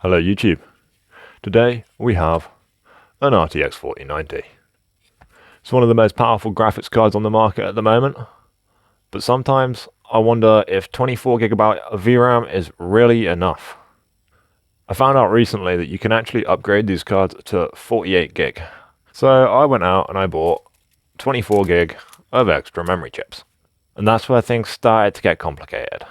Hello YouTube. Today we have an RTX 4090. It's one of the most powerful graphics cards on the market at the moment, but sometimes I wonder if 24GB of VRAM is really enough. I found out recently that you can actually upgrade these cards to 48GB. So I went out and I bought 24GB of extra memory chips. And that's where things started to get complicated.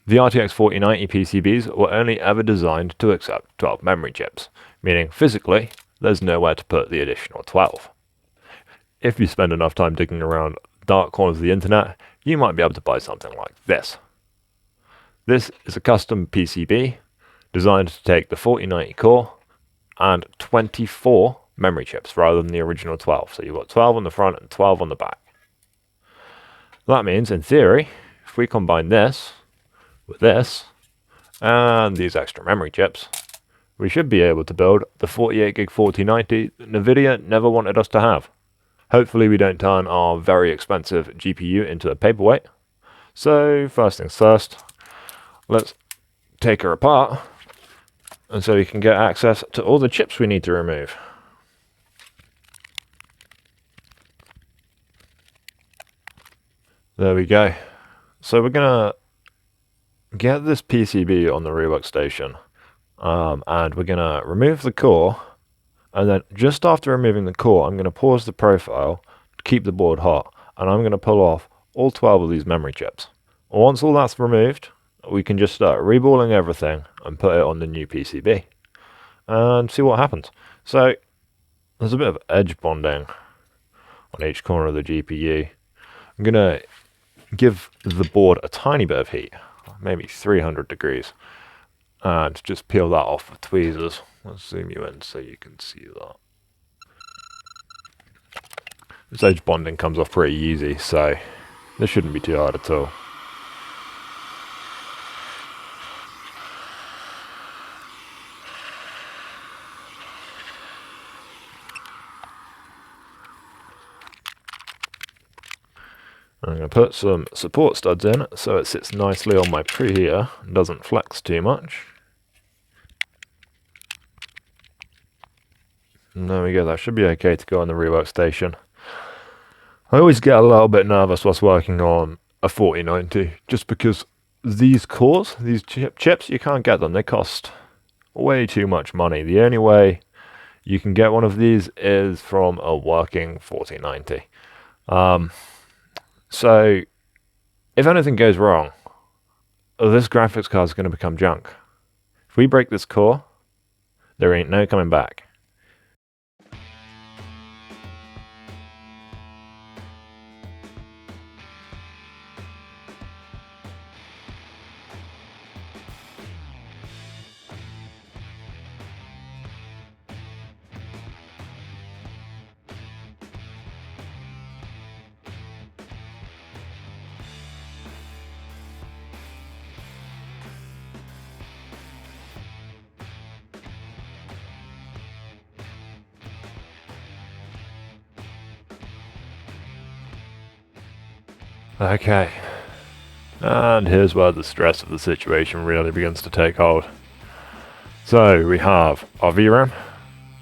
The RTX 4090 PCBs were only ever designed to accept 12 memory chips, meaning physically there's nowhere to put the additional 12. If you spend enough time digging around dark corners of the internet, you might be able to buy something like this. This is a custom PCB designed to take the 4090 core and 24 memory chips rather than the original 12. So you've got 12 on the front and 12 on the back. That means, in theory, if we combine this with this and these extra memory chips, we should be able to build the 48GB 4090 that NVIDIA never wanted us to have. Hopefully we don't turn our very expensive GPU into a paperweight. So first things first, let's take her apart, and so we can get access to all the chips we need to remove. There we go. So we're gonna get this PCB on the rework station, and we're gonna remove the core, and then just after removing the core, I'm gonna pause the profile to keep the board hot, and I'm gonna pull off all 12 of these memory chips. Once all that's removed, we can just start reballing everything and put it on the new PCB and see what happens. So there's a bit of edge bonding on each corner of the GPU. I'm gonna give the board a tiny bit of heat, maybe 300 degrees, and just peel that off with tweezers. Let's zoom you in so you can see that. This edge bonding comes off pretty easy, so this shouldn't be too hard at all. I'm going to put some support studs in so it sits nicely on my preheater and doesn't flex too much. And there we go, that should be okay to go on the rework station. I always get a little bit nervous whilst working on a 4090, just because these cores, these chips, you can't get them. They cost way too much money. The only way you can get one of these is from a working 4090. So, if anything goes wrong, this graphics card is going to become junk. If we break this core, there ain't no coming back. Okay, and here's where the stress of the situation really begins to take hold. So we have our VRAM,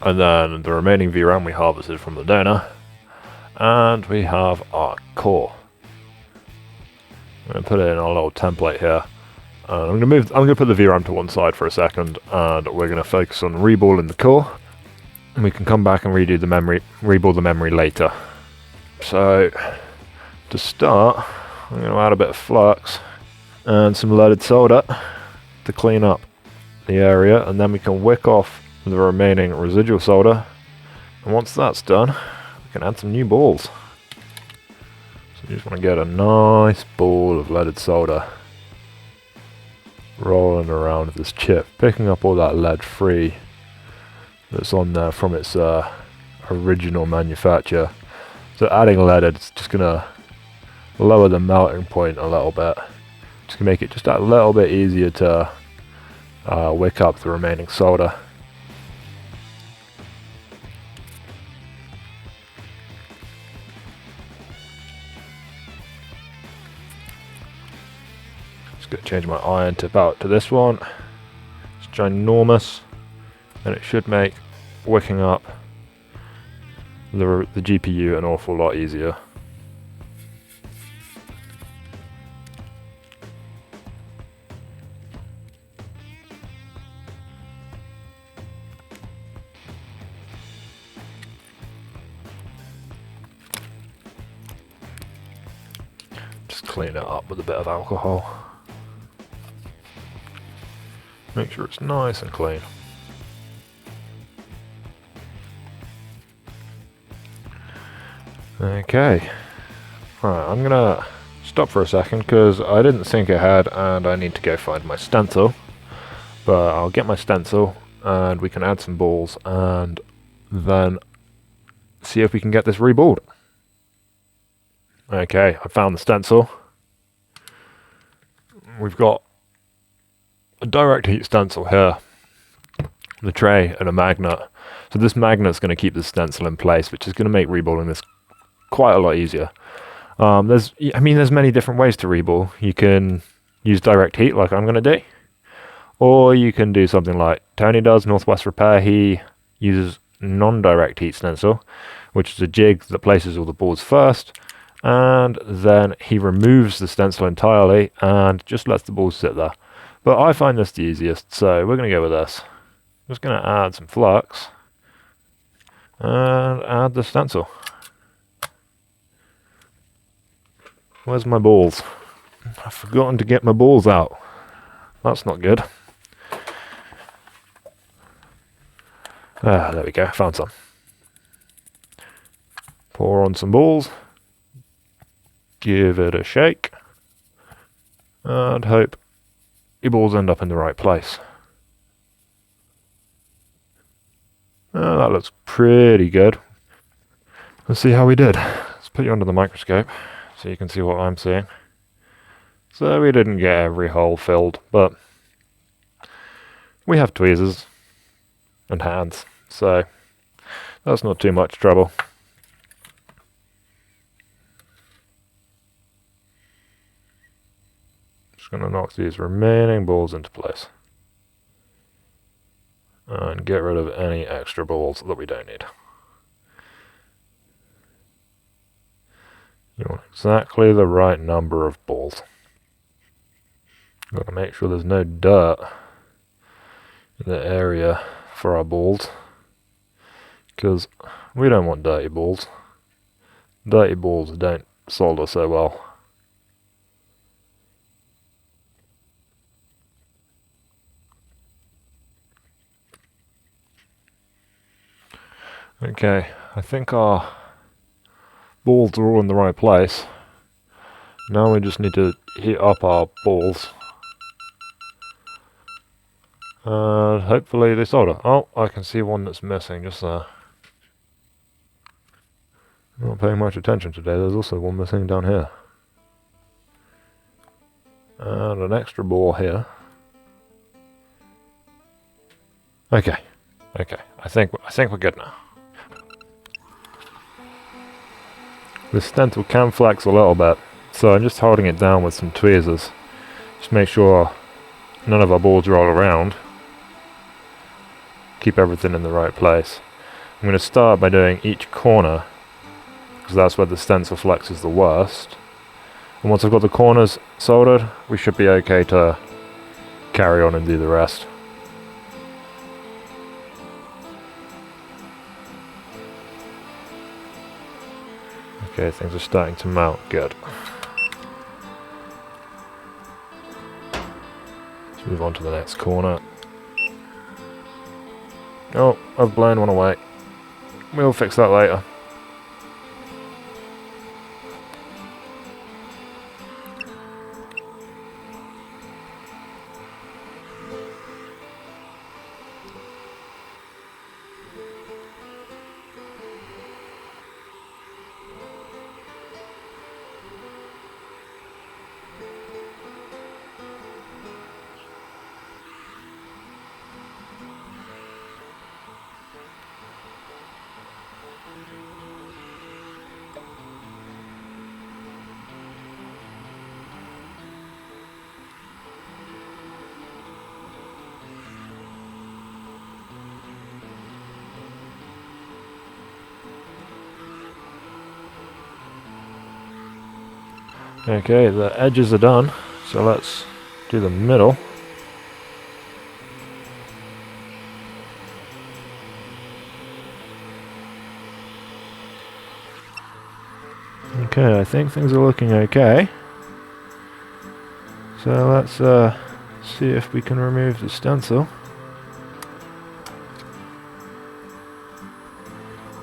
and then the remaining VRAM we harvested from the donor, and we have our core. I'm going to put it in our little template here. I'm going to put the VRAM to one side for a second, and we're going to focus on reballing the core, and we can come back and redo the memory, reball the memory later. So to start, I'm going to add a bit of flux and some leaded solder to clean up the area, and then we can wick off the remaining residual solder, and once that's done, we can add some new balls. So you just want to get a nice ball of leaded solder rolling around this chip, picking up all that lead free that's on there from its original manufacture. So adding leaded is just going to lower the melting point a little bit. Just to make it just a little bit easier to wick up the remaining solder. Just going to change my iron tip out to this one. It's ginormous, and it should make wicking up the GPU an awful lot easier. Just clean it up with a bit of alcohol. Make sure it's nice and clean. Okay, right, I'm gonna stop for a second because I didn't think ahead and I need to go find my stencil. But I'll get my stencil and we can add some balls and then see if we can get this reballed. Okay, I found the stencil. We've got a direct heat stencil here, the tray and a magnet. So this magnet's going to keep the stencil in place, which is going to make reballing this quite a lot easier. There's many different ways to reball. You can use direct heat like I'm going to do, or you can do something like Tony does, Northwest Repair. He uses non-direct heat stencil, which is a jig that places all the balls first, and then he removes the stencil entirely and just lets the balls sit there. But I find this the easiest, so we're going to go with this. Just going to add some flux and add the stencil. Where's my balls? I've forgotten to get my balls out. That's not good. There we go, found some. Pour on some balls. Give it a shake. And hope your balls end up in the right place. That looks pretty good. Let's see how we did. Let's put you under the microscope so you can see what I'm seeing. So we didn't get every hole filled, but we have tweezers and hands, so that's not too much trouble. Just going to knock these remaining balls into place and get rid of any extra balls that we don't need. You want exactly the right number of balls. Got to make sure there's no dirt in the area for our balls, because we don't want dirty balls. Dirty balls don't solder so well. Okay, I think our balls are all in the right place. Now we just need to heat up our balls. And hopefully they solder. Oh, I can see one that's missing just there. I'm not paying much attention today. There's also one missing down here. And an extra ball here. Okay. I think we're good now. The stencil can flex a little bit, so I'm just holding it down with some tweezers. Just make sure none of our balls roll around. Keep everything in the right place. I'm going to start by doing each corner, because that's where the stencil flex is the worst. And once I've got the corners soldered, we should be okay to carry on and do the rest. Okay, things are starting to mount. Good. Let's move on to the next corner. Oh, I've blown one away. We'll fix that later. Okay, the edges are done, so let's do the middle. Okay, I think things are looking okay. So let's see if we can remove the stencil.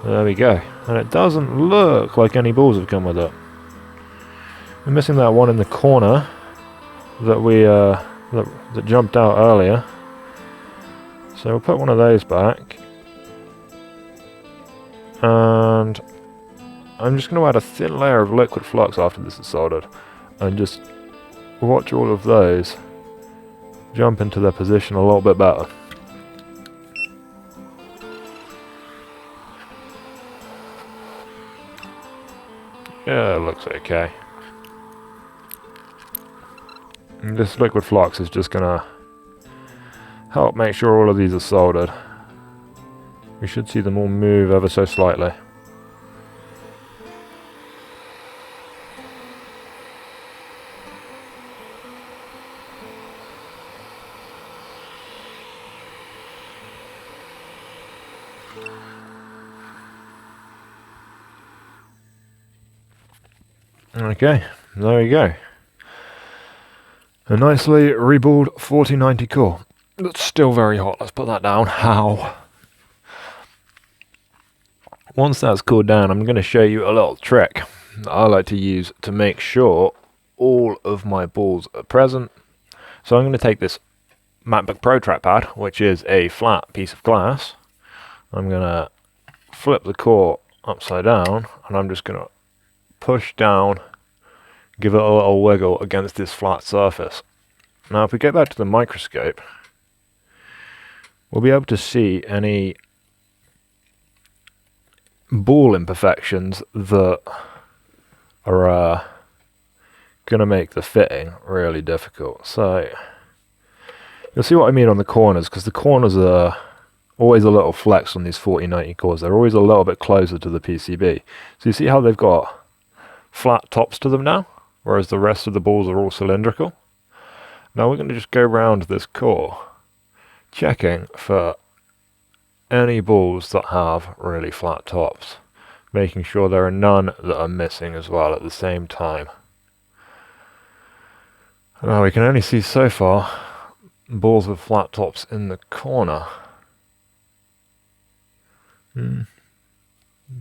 There we go. And it doesn't look like any balls have come with it. We're missing that one in the corner that we that jumped out earlier. So we'll put one of those back. And I'm just going to add a thin layer of liquid flux after this is soldered. And just watch all of those jump into their position a little bit better. Yeah, it looks okay. And this liquid flux is just going to help make sure all of these are soldered. We should see them all move ever so slightly. Okay, there we go. A nicely reballed 4090 core. That's still very hot, let's put that down. How? Once that's cooled down, I'm going to show you a little trick that I like to use to make sure all of my balls are present. So I'm going to take this MacBook Pro trackpad, which is a flat piece of glass. I'm going to flip the core upside down, and I'm just going to push down, give it a little wiggle against this flat surface. Now if we go back to the microscope, we'll be able to see any ball imperfections that are going to make the fitting really difficult. So you'll see what I mean on the corners, because the corners are always a little flex on these 4090 cores. They're always a little bit closer to the PCB. So you see how they've got flat tops to them now, whereas the rest of the balls are all cylindrical. Now we're going to just go around this core, checking for any balls that have really flat tops, making sure there are none that are missing as well at the same time. Now we can only see so far balls with flat tops in the corner.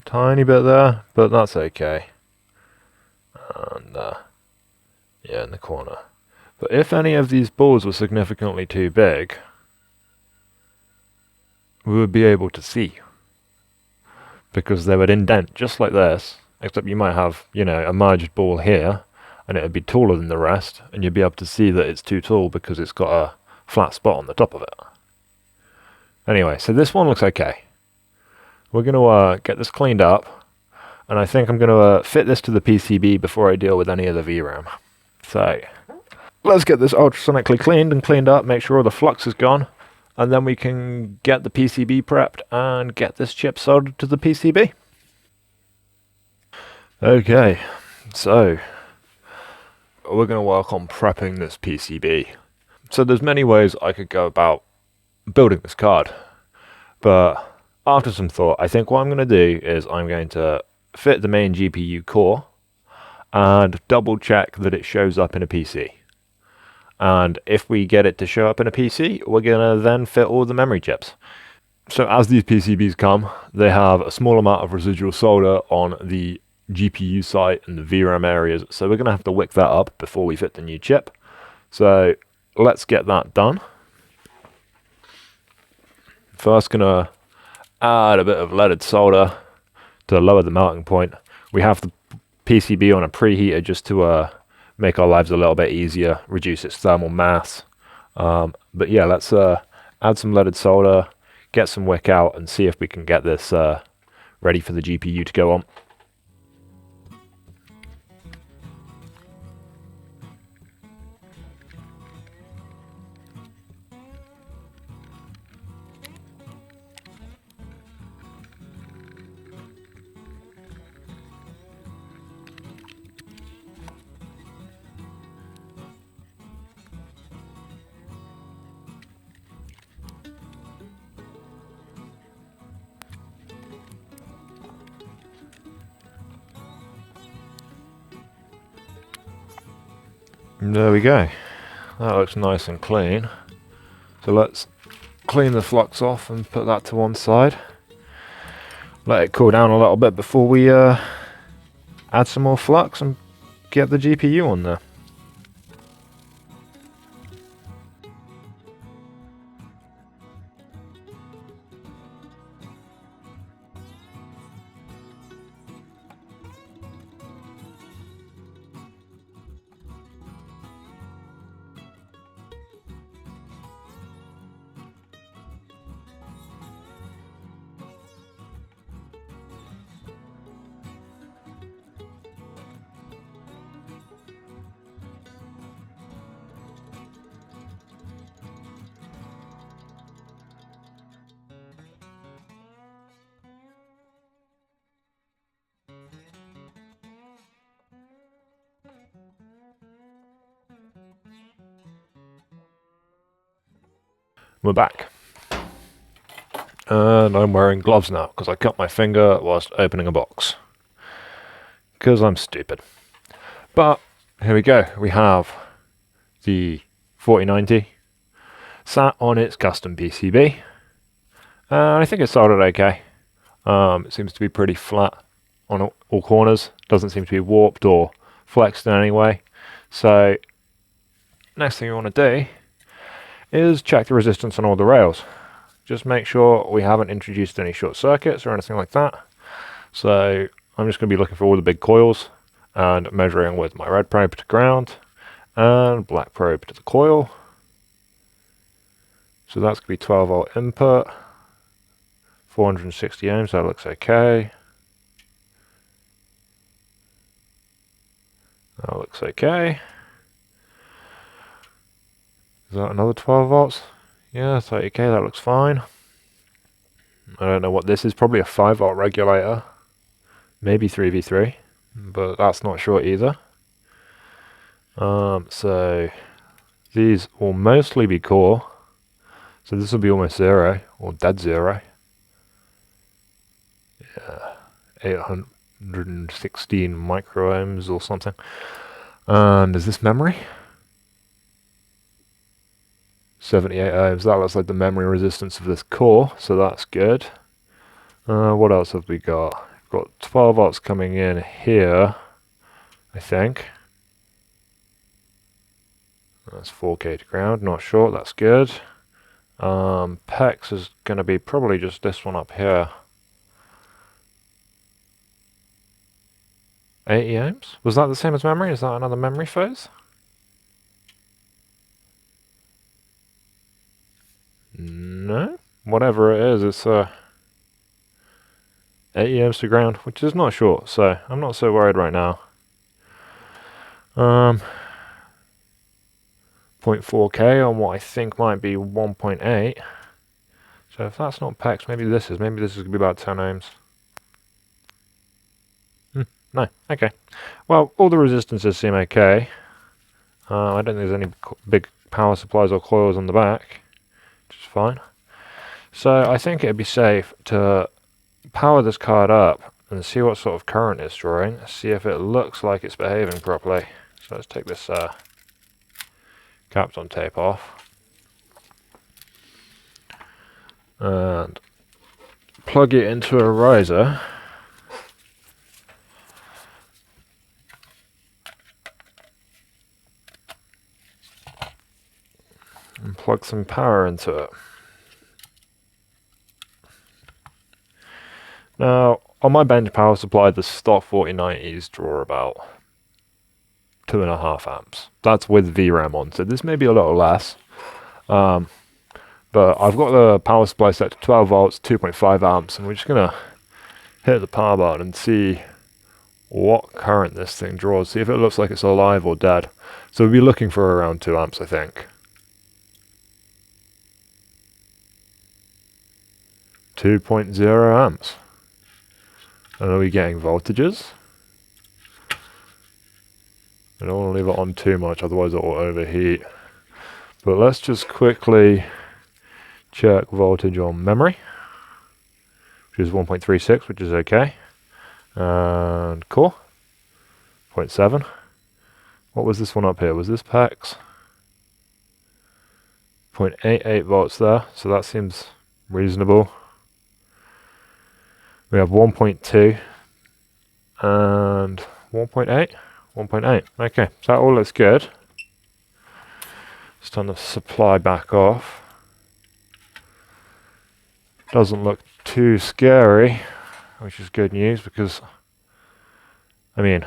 Tiny bit there, but that's okay. And yeah, in the corner. But if any of these balls were significantly too big, we would be able to see, because they would indent just like this, except you might have, you know, a merged ball here, and it would be taller than the rest, and you'd be able to see that it's too tall because it's got a flat spot on the top of it. Anyway, so this one looks okay. We're going to get this cleaned up, and I think I'm going to fit this to the PCB before I deal with any of the VRAM. So let's get this ultrasonically cleaned and cleaned up, make sure all the flux is gone, and then we can get the PCB prepped and get this chip soldered to the PCB. Okay, so we're going to work on prepping this PCB. So there's many ways I could go about building this card, but after some thought, I think what I'm going to do is I'm going to fit the main GPU core and double check that it shows up in a PC. And if we get it to show up in a PC, we're going to then fit all the memory chips. So as these PCBs come, they have a small amount of residual solder on the GPU site and the VRAM areas, so we're going to have to wick that up before we fit the new chip. So let's get that done. First, going to add a bit of leaded solder to lower the melting point. We have the PCB on a preheater just to make our lives a little bit easier, reduce its thermal mass. But yeah, let's add some leaded solder, get some wick out, and see if we can get this ready for the GPU to go on. And there we go. That looks nice and clean. So let's clean the flux off and put that to one side. Let it cool down a little bit before we add some more flux and get the GPU on there. We're back. And I'm wearing gloves now because I cut my finger whilst opening a box. Because I'm stupid. But here we go. We have the 4090 sat on its custom PCB. And I think it started okay. It seems to be pretty flat on all corners. Doesn't seem to be warped or flexed in any way. So next thing we want to do is check the resistance on all the rails. Just make sure we haven't introduced any short circuits or anything like that. So I'm just going to be looking for all the big coils and measuring with my red probe to ground and black probe to the coil. So that's going to be 12 volt input, 460 ohms, that looks okay. That looks okay. Is that another 12 volts? Yeah, 30k, that looks fine. I don't know what this is, probably a 5 volt regulator. Maybe 3v3, but that's not sure either. So these will mostly be core. So this will be almost zero, or dead zero. Yeah, 816 micro ohms or something. And is this memory? 78 ohms, that looks like the memory resistance of this core, so that's good. What else have we got? We've got 12 volts coming in here, I think. That's 4k to ground, not sure, that's good. PEX is going to be probably just this one up here. 80 ohms? Was that the same as memory? Is that another memory phase? No, whatever it is, it's 80 ohms to ground, which is not short, so I'm not so worried right now. 0.4k on what I think might be 1.8. So if that's not PEX, maybe this is going to be about 10 ohms. No, okay. Well, all the resistances seem okay. I don't think there's any big power supplies or coils on the back, which is fine. So I think it'd be safe to power this card up and see what sort of current it's drawing, see if it looks like it's behaving properly. So let's take this Kapton tape off and plug it into a riser. And plug some power into it. Now, on my bench power supply, the stock 4090s draw about 2.5 amps. That's with VRAM on, so this may be a little less. But I've got the power supply set to 12 volts, 2.5 amps, and we're just going to hit the power button and see what current this thing draws, see if it looks like it's alive or dead. So we'll be looking for around 2 amps, I think. 2.0 amps. And are we getting voltages? I don't want to leave it on too much, otherwise it will overheat. But let's just quickly check voltage on memory, which is 1.36, which is okay. And core, 0.7. What was this one up here? Was this PAX? 0.88 volts there, so that seems reasonable. We have 1.2 and 1.8. 1.8. Okay, so that all looks good. Just turn the supply back off. Doesn't look too scary, which is good news because, I mean,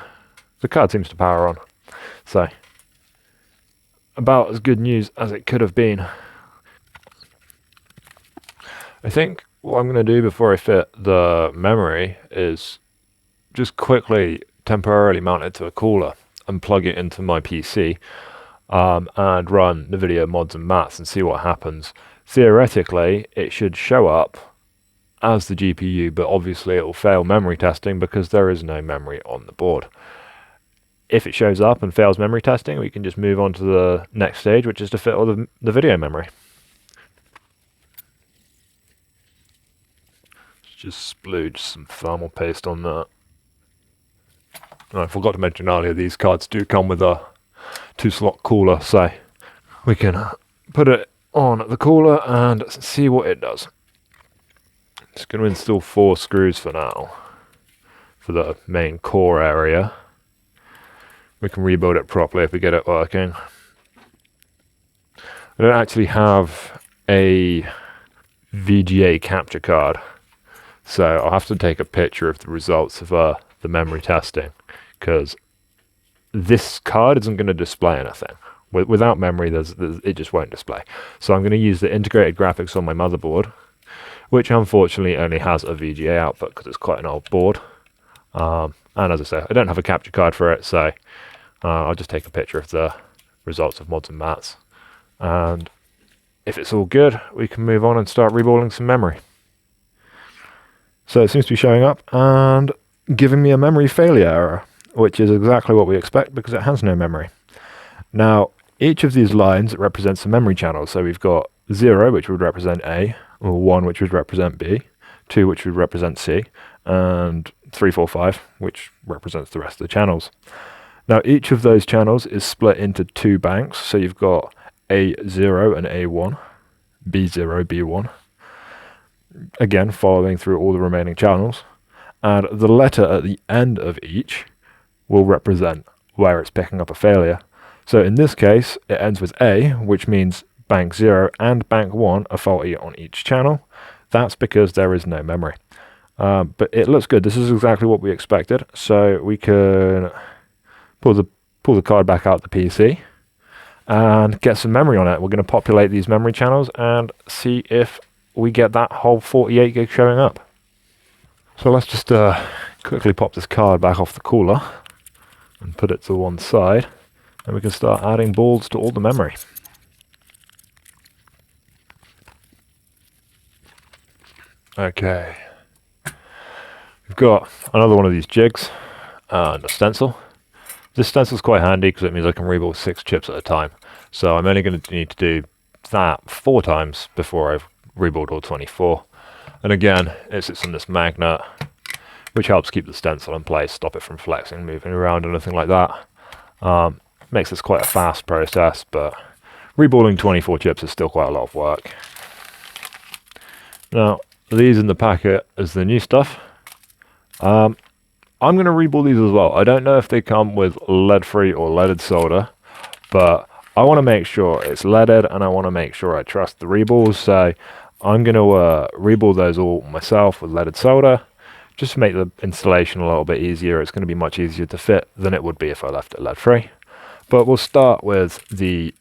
the card seems to power on. So, about as good news as it could have been. I think what I'm going to do before I fit the memory is just quickly temporarily mount it to a cooler and plug it into my PC and run NVIDIA mods and mats and see what happens. Theoretically, it should show up as the GPU, but obviously it will fail memory testing because there is no memory on the board. If it shows up and fails memory testing, we can just move on to the next stage, which is to fit all the video memory. Just splooge some thermal paste on that. And I forgot to mention earlier, these cards do come with a 2-slot cooler, so we can put it on the cooler and see what it does. Just going to install 4 screws for now for the main core area. We can rebuild it properly if we get it working. I don't actually have a VGA capture card, so I'll have to take a picture of the results of the memory testing, because this card isn't going to display anything. Without memory, it just won't display. So I'm going to use the integrated graphics on my motherboard, which unfortunately only has a VGA output because it's quite an old board. And as I say, I don't have a capture card for it, so I'll just take a picture of the results of mods and mats. And if it's all good, we can move on and start reballing some memory. So it seems to be showing up and giving me a memory failure error, which is exactly what we expect because it has no memory. Now, each of these lines represents a memory channel. So we've got 0, which would represent A, or 1, which would represent B, 2, which would represent C, and 3, 4, 5, which represents the rest of the channels. Now, each of those channels is split into 2 banks. So you've got A0 and A1, B0, B1. Again, following through all the remaining channels. And the letter at the end of each will represent where it's picking up a failure. So in this case, it ends with A, which means bank 0 and bank 1 are faulty on each channel. That's because there is no memory. But it looks good. This is exactly what we expected. So we can pull the card back out the PC and get some memory on it. We're going to populate these memory channels and see if we get that whole 48 gig showing up. So let's just quickly pop this card back off the cooler and put it to one side, and we can start adding balls to all the memory. Okay, we've got another one of these jigs and a stencil. This stencil is quite handy because it means I can rebuild 6 chips at a time. So I'm only going to need to do that 4 times before I've rebuild all 24. And again, it sits on this magnet, which helps keep the stencil in place, stop it from flexing, moving around, anything like that. Makes this quite a fast process, but rebuilding 24 chips is still quite a lot of work. Now, these in the packet is the new stuff. I'm going to rebuild these as well. I don't know if they come with lead-free or leaded solder, but I want to make sure it's leaded, and I want to make sure I trust the reballs, so I'm going to rebuild those all myself with leaded solder, just to make the installation a little bit easier. It's going to be much easier to fit than it would be if I left it lead-free. But we'll start with the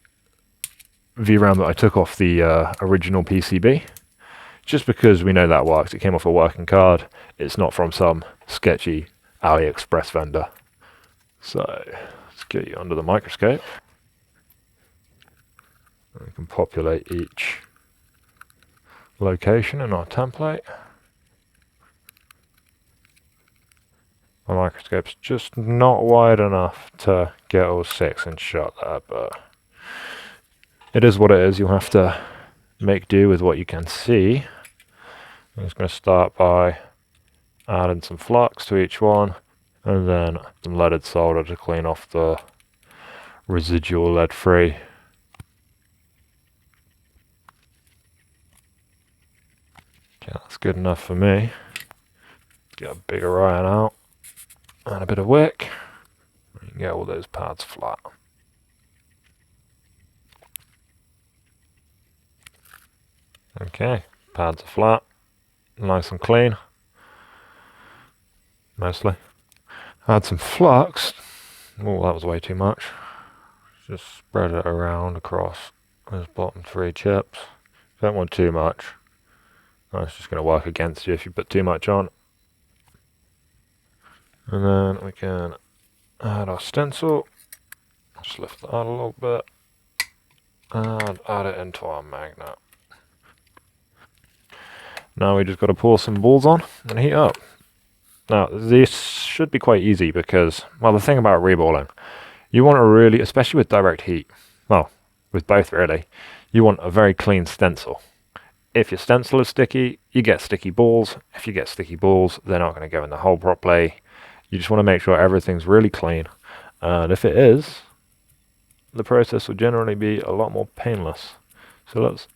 VRAM that I took off the original PCB, just because we know that works. It came off a working card. It's not from some sketchy AliExpress vendor. So let's get you under the microscope. We can populate each location in our template. My microscope's just not wide enough to get all 6 in shot there, but it is what it is. You'll have to make do with what you can see. I'm just going to start by adding some flux to each one, and then some leaded solder to clean off the residual lead free. Okay, that's good enough for me. Get a bigger iron out and a bit of wick. You can get all those pads flat. Okay, pads are flat, nice and clean, mostly. Add some flux. Oh, that was way too much. Just spread it around across those bottom 3 chips. Don't want too much. That's just going to work against you if you put too much on. And then we can add our stencil. Just lift that out a little bit. And add it into our magnet. Now we just got to pour some balls on and heat up. Now this should be quite easy because, well, the thing about reballing, you want to really, especially with direct heat, well, with both really, you want a very clean stencil. If your stencil is sticky, you get sticky balls. If you get sticky balls, they're not going to go in the hole properly. You just want to make sure everything's really clean. And if it is, the process will generally be a lot more painless. So let's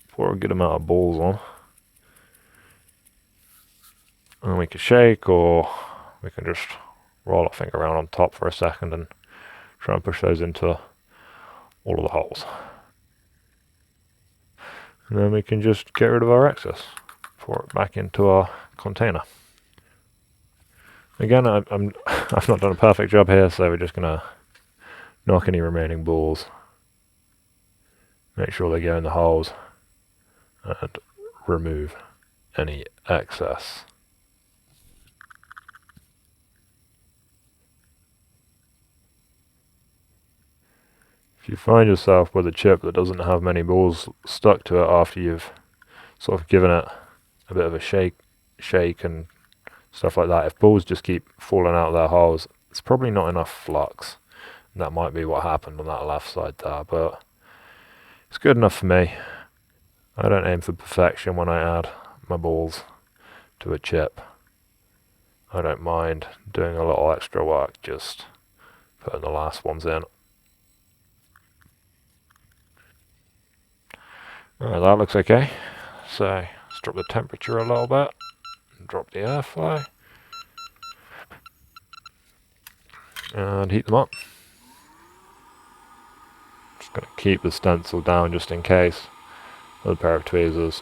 pour a good amount of balls on. And we can shake, or we can just roll our finger around on top for a second and try and push those into all of the holes. And then we can just get rid of our excess, pour it back into our container. Again, I've not done a perfect job here, so we're just gonna knock any remaining balls, make sure they go in the holes, and remove any excess. If you find yourself with a chip that doesn't have many balls stuck to it after you've sort of given it a bit of a shake and stuff like that, if balls just keep falling out of their holes, it's probably not enough flux. And that might be what happened on that left side there, but it's good enough for me. I don't aim for perfection when I add my balls to a chip. I don't mind doing a little extra work, just putting the last ones in. Alright, that looks okay. So let's drop the temperature a little bit, drop the airflow, and heat them up. Just going to keep the stencil down just in case with a pair of tweezers.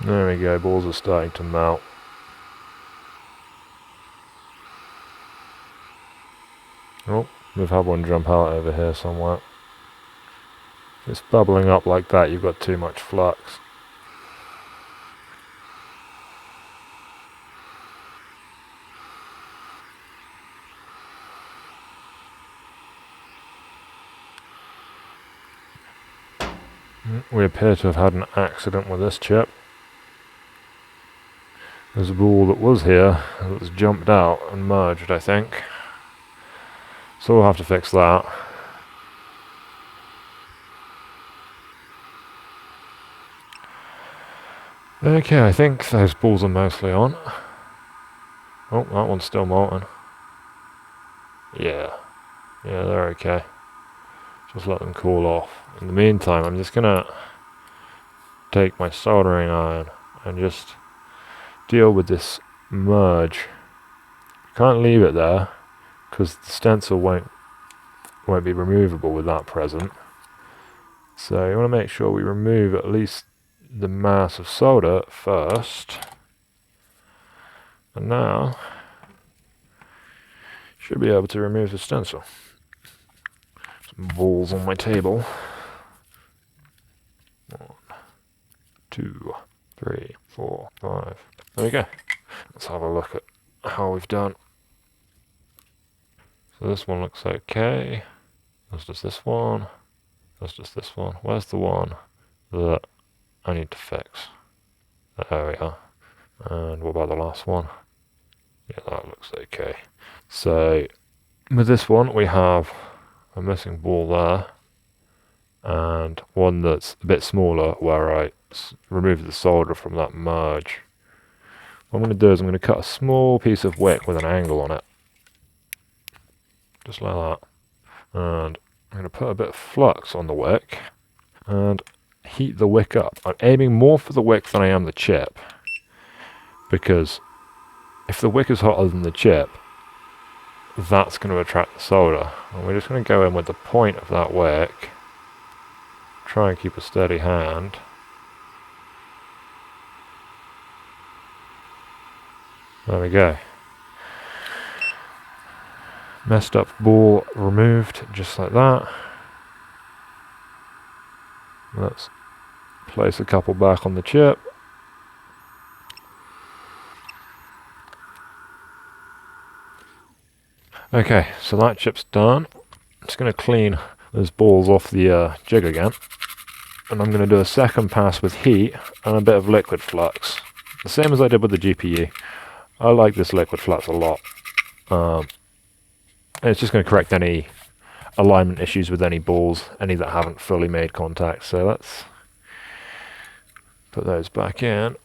There we go, balls are starting to melt. Oh, we've had one jump out over here somewhere. If it's bubbling up like that, you've got too much flux. We appear to have had an accident with this chip. There's a ball that was here that's jumped out and merged, I think. So we'll have to fix that. Okay, I think those balls are mostly on. Oh, that one's still molten. Yeah, they're okay. Just let them cool off. In the meantime, I'm just gonna take my soldering iron and just deal with this merge. Can't leave it there because the stencil won't be removable with that present. So you want to make sure we remove at least the mass of solder first. And now should be able to remove the stencil. Some balls on my table. 1, 2, 3, 4, 5. There we go. Let's have a look at how we've done. So this one looks okay. That's just this one. That's just this one. Where's the one that I need to fix? There we are. And what about the last one? Yeah, that looks okay. So with this one, we have a missing ball there, and one that's a bit smaller where I removed the solder from that merge. What I'm going to do is I'm going to cut a small piece of wick with an angle on it. Just like that. And I'm going to put a bit of flux on the wick and heat the wick up. I'm aiming more for the wick than I am the chip, because if the wick is hotter than the chip, that's going to attract the solder. And we're just going to go in with the point of that wick, try and keep a steady hand. There we go. Messed up ball removed, just like that. Let's place a couple back on the chip. Okay, so that chip's done. I'm just going to clean those balls off the jig again. And I'm going to do a second pass with heat and a bit of liquid flux. The same as I did with the GPU. I like this liquid flux a lot. It's just going to correct any alignment issues with any balls, any that haven't fully made contact. So let's put those back in.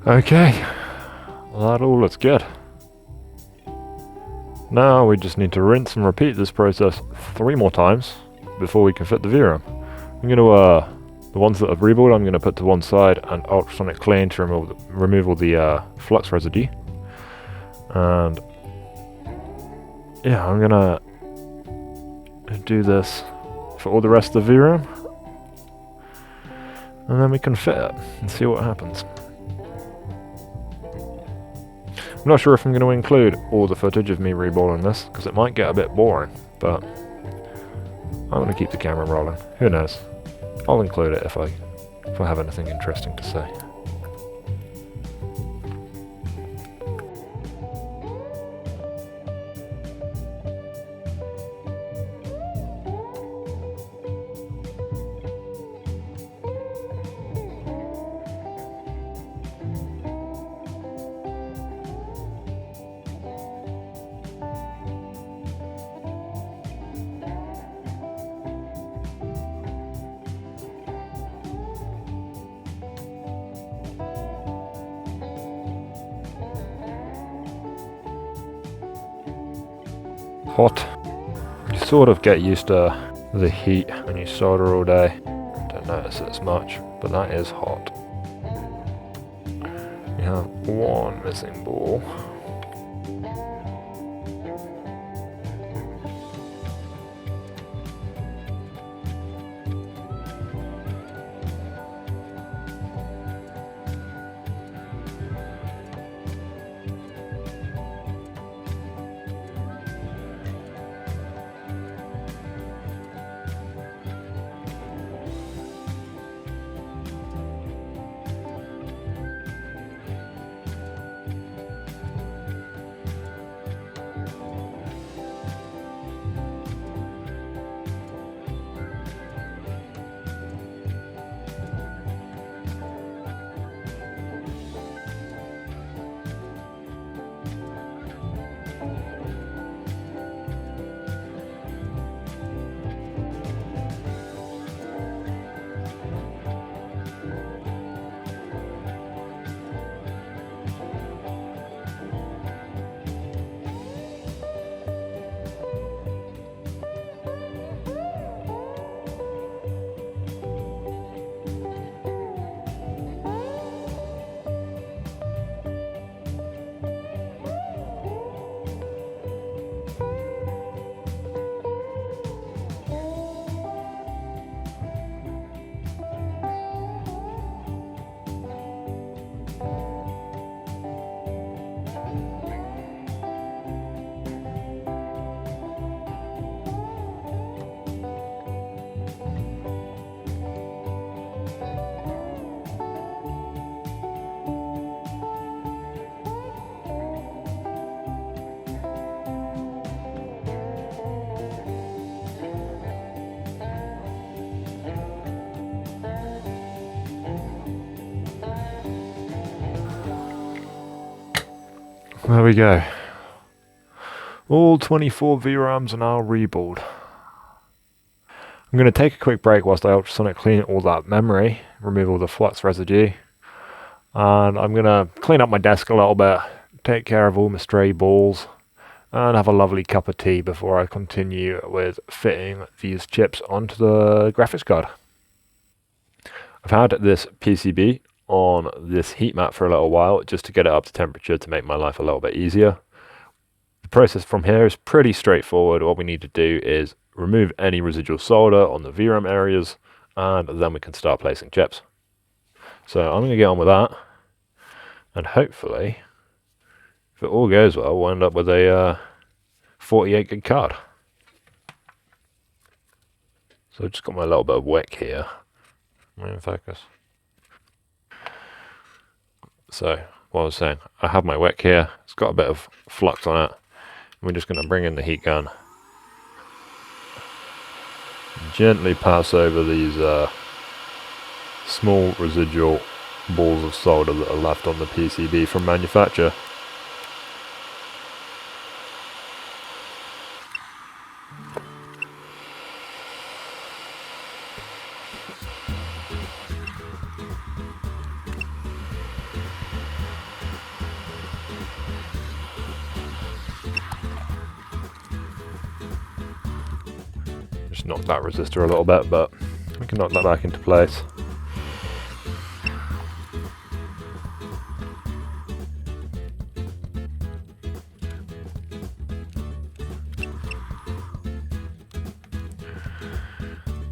Okay, that all looks good. Now we just need to rinse and repeat this process 3 more times before we can fit the VRAM. I'm going to, the ones that I've reballed, I'm going to put to one side and ultrasonic clean to remove all the flux residue. And yeah, I'm going to do this for all the rest of the VRAM. And then we can fit it and see what happens. I'm not sure if I'm going to include all the footage of me reballing this, because it might get a bit boring, but I'm going to keep the camera rolling. Who knows? I'll include it if I have anything interesting to say. Hot. You sort of get used to the heat when you solder all day. Don't notice it as much, but that is hot. You have one missing ball. There we go. All 24 VRAMs are now reballed. I'm going to take a quick break whilst I ultrasonic clean all that memory, remove all the flux residue, and I'm going to clean up my desk a little bit, take care of all my stray balls, and have a lovely cup of tea before I continue with fitting these chips onto the graphics card. I've had this PCB on this heat mat for a little while just to get it up to temperature to make my life a little bit easier. The process from here is pretty straightforward. What we need to do is remove any residual solder on the VRAM areas, and then we can start placing chips. So I'm going to get on with that, and hopefully, if it all goes well, we'll end up with a 48 gig card. So I've just got my little bit of wick here. Am I in focus? So what I was saying, I have my wick here. It's got a bit of flux on it. We're just going to bring in the heat gun. Gently pass over these small residual balls of solder that are left on the PCB from manufacture. Just knock that resistor a little bit, but we can knock that back into place.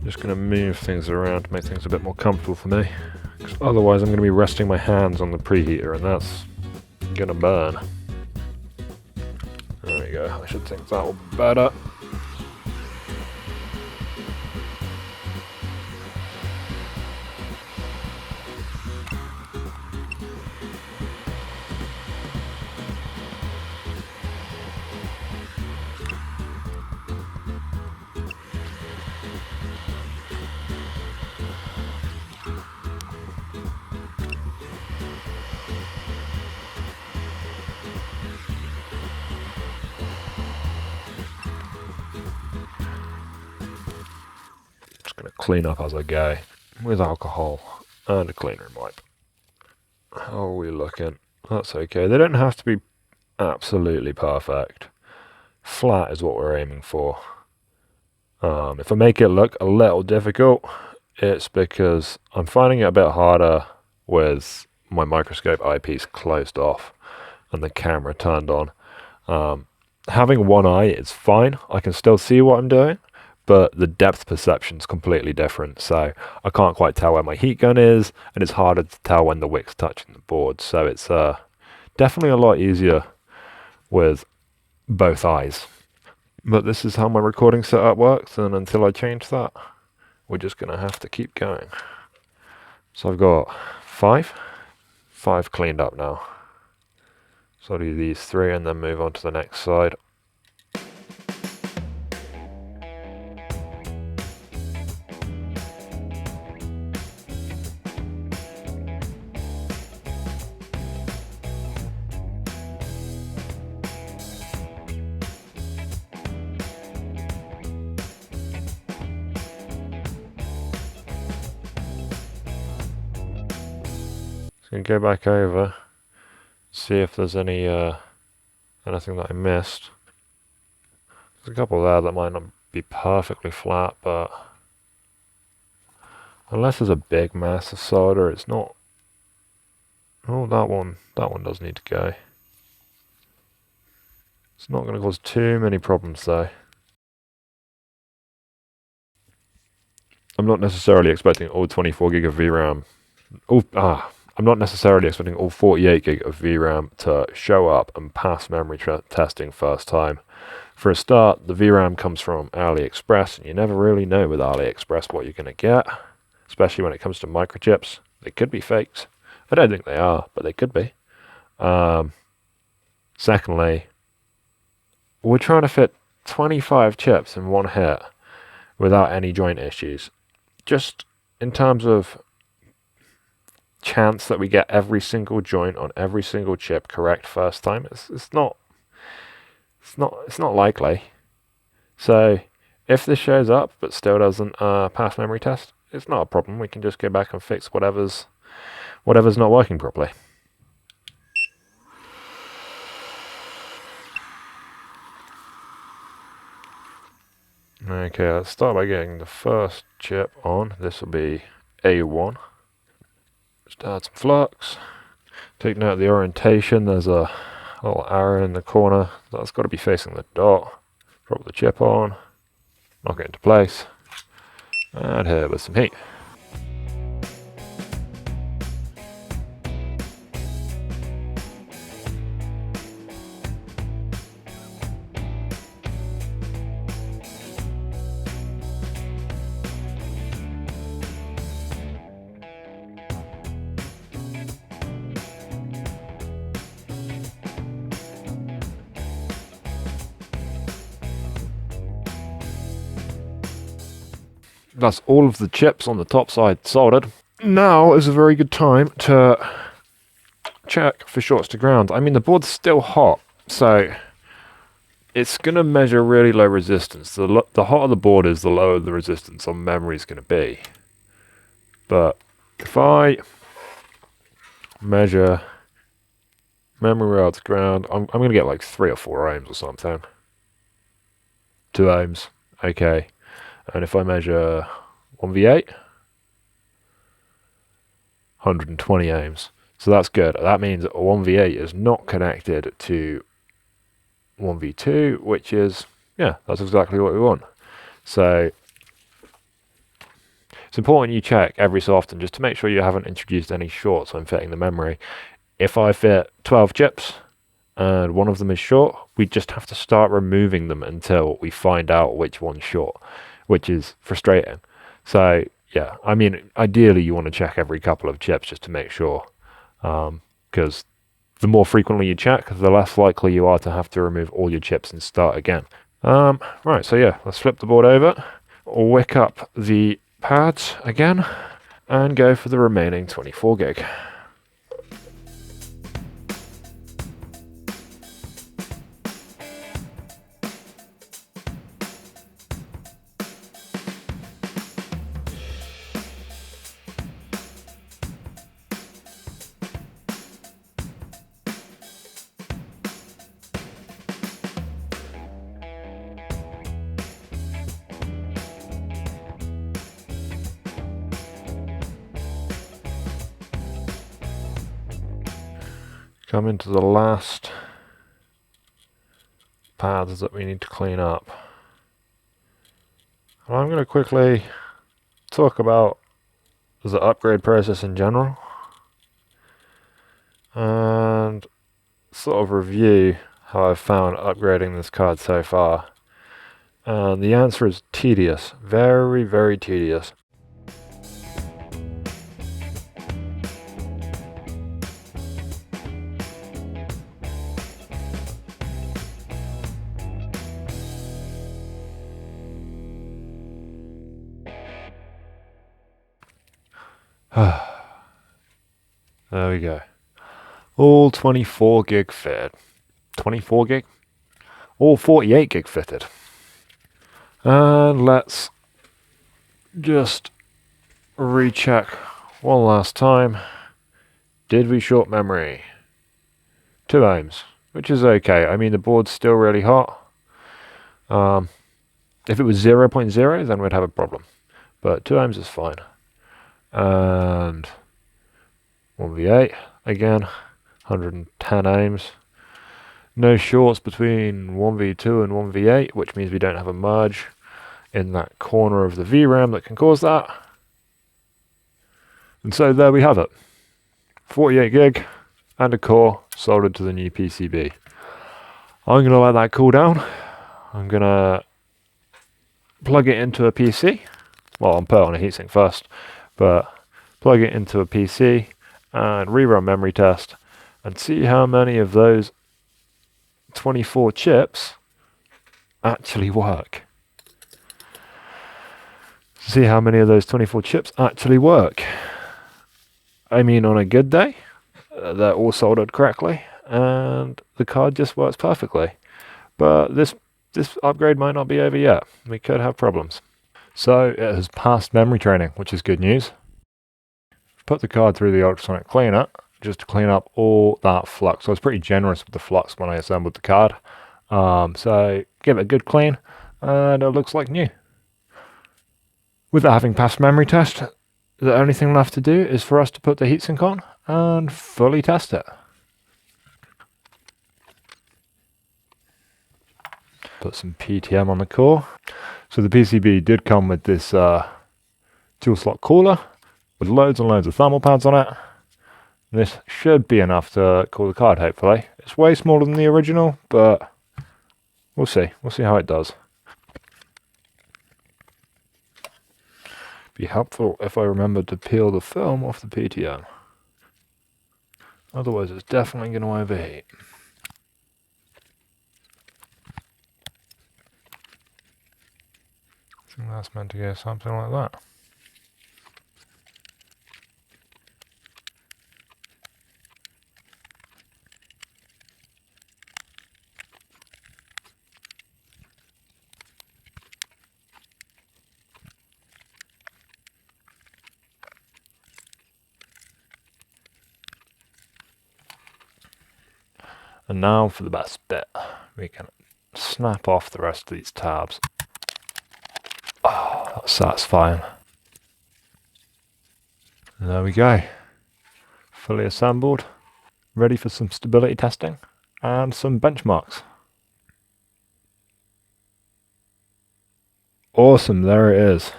Just going to move things around to make things a bit more comfortable for me, because otherwise I'm going to be resting my hands on the preheater and that's going to burn. There we go, I should think that will be better. Clean up as I go with alcohol and a clean room wipe. How are we looking? That's okay. They don't have to be absolutely perfect. Flat is what we're aiming for. If I make it look a little difficult, it's because I'm finding it a bit harder with my microscope eyepiece closed off and the camera turned on. Having one eye is fine. I can still see what I'm doing, but the depth perception is completely different, so I can't quite tell where my heat gun is, and it's harder to tell when the wick's touching the board, so it's definitely a lot easier with both eyes. But this is how my recording setup works, and until I change that, we're just going to have to keep going. So I've got five cleaned up now. So I'll do these 3 and then move on to the next side. Go back over, see if there's any anything that I missed. There's a couple there that might not be perfectly flat, but unless there's a big mass of solder, it's not. Oh, that one does need to go. It's not going to cause too many problems though. I'm not necessarily expecting all 24 gig of VRAM. I'm not necessarily expecting all 48 gig of VRAM to show up and pass memory testing first time. For a start, the VRAM comes from AliExpress, and you never really know with AliExpress what you're going to get, especially when it comes to microchips. They could be fakes. I don't think they are, but they could be. Secondly, we're trying to fit 25 chips in one hit without any joint issues. Just in terms of chance that we get every single joint on every single chip correct first time. It's not likely. So if this shows up but still doesn't pass memory test, it's not a problem. We can just go back and fix whatever's not working properly. Okay, let's start by getting the first chip on. This will be A1. Just add some flux. Take note of the orientation. There's a little arrow in the corner. That's got to be facing the dot. Drop the chip on. Knock it into place. And hit it with some heat. That's all of the chips on the top side soldered. Now is a very good time to check for shorts to ground. I mean, the board's still hot, so it's going to measure really low resistance. The hotter the board is, the lower the resistance on memory is going to be. But if I measure memory rail to ground, I'm going to get like 3 or 4 ohms or something. 2 ohms, okay. And if I measure 1v8, 120 ohms. So that's good. That means that 1v8 is not connected to 1v2, which is, yeah, that's exactly what we want. So it's important you check every so often just to make sure you haven't introduced any shorts when fitting the memory. If I fit 12 chips and one of them is short, we just have to start removing them until we find out which one's short, which is frustrating. So yeah, I mean, ideally you want to check every couple of chips just to make sure, because the more frequently you check, the less likely you are to have to remove all your chips and start again. Right, so yeah, let's flip the board over, wick up the pads again, and go for the remaining 24 gig. Come into the last pads that we need to clean up. And I'm going to quickly talk about the upgrade process in general and sort of review how I've found upgrading this card so far. And the answer is tedious, very, very tedious. There we go. All 24 gig fitted. 24 gig? All 48 gig fitted. And let's just recheck one last time. Did we short memory? 2 ohms, which is okay. I mean, the board's still really hot. If it was 0.0, then we'd have a problem. But 2 ohms is fine. And 1v8 again, 110 ohms. No shorts between 1v2 and 1v8, which means we don't have a merge in that corner of the VRAM that can cause that. And so there we have it. 48 gig and a core soldered to the new PCB. I'm going to let that cool down. I'm going to plug it into a PC. Well, I'll put it on a heatsink first, but plug it into a PC and rerun memory test and see how many of those 24 chips actually work. See how many of those 24 chips actually work. I mean, on a good day, they're all soldered correctly, and the card just works perfectly. But this upgrade might not be over yet. We could have problems. So it has passed memory training, which is good news. Put the card through the ultrasonic cleaner just to clean up all that flux. So I was pretty generous with the flux when I assembled the card. So give it a good clean, and it looks like new. With it having passed memory test, the only thing left to do is for us to put the heatsink on and fully test it. Put some PTM on the core. So the PCB did come with this tool slot cooler with loads and loads of thermal pads on it. And this should be enough to cool the card, hopefully. It's way smaller than the original, but we'll see. We'll see how it does. Be helpful if I remembered to peel the film off the PTM. Otherwise it's definitely going to overheat. I think that's meant to go something like that. And now for the best bit. We can snap off the rest of these tabs. Oh, that's satisfying. And there we go. Fully assembled. Ready for some stability testing and some benchmarks. Awesome, there it is.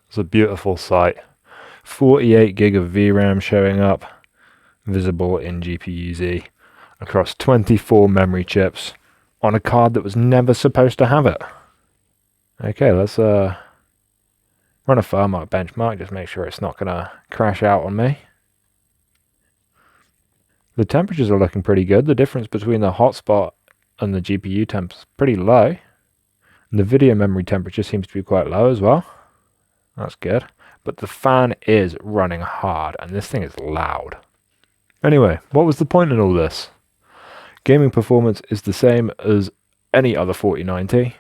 It's a beautiful sight. 48 gig of VRAM showing up, visible in GPU-Z, across 24 memory chips, on a card that was never supposed to have it. Okay, let's run a firmware benchmark, just make sure it's not going to crash out on me. The temperatures are looking pretty good. The difference between the hotspot and the GPU temp is pretty low. And the video memory temperature seems to be quite low as well. That's good. But the fan is running hard, and this thing is loud. Anyway, what was the point in all this? Gaming performance is the same as any other 4090,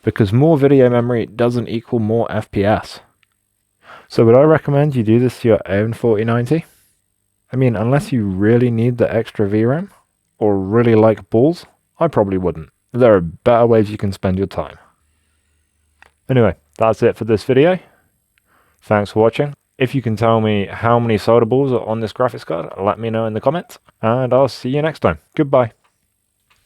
because more video memory doesn't equal more FPS. So would I recommend you do this to your own 4090? I mean, unless you really need the extra VRAM, or really like balls, I probably wouldn't. There are better ways you can spend your time. Anyway, that's it for this video. Thanks for watching. If you can tell me how many solder balls are on this graphics card, let me know in the comments, and I'll see you next time. Goodbye.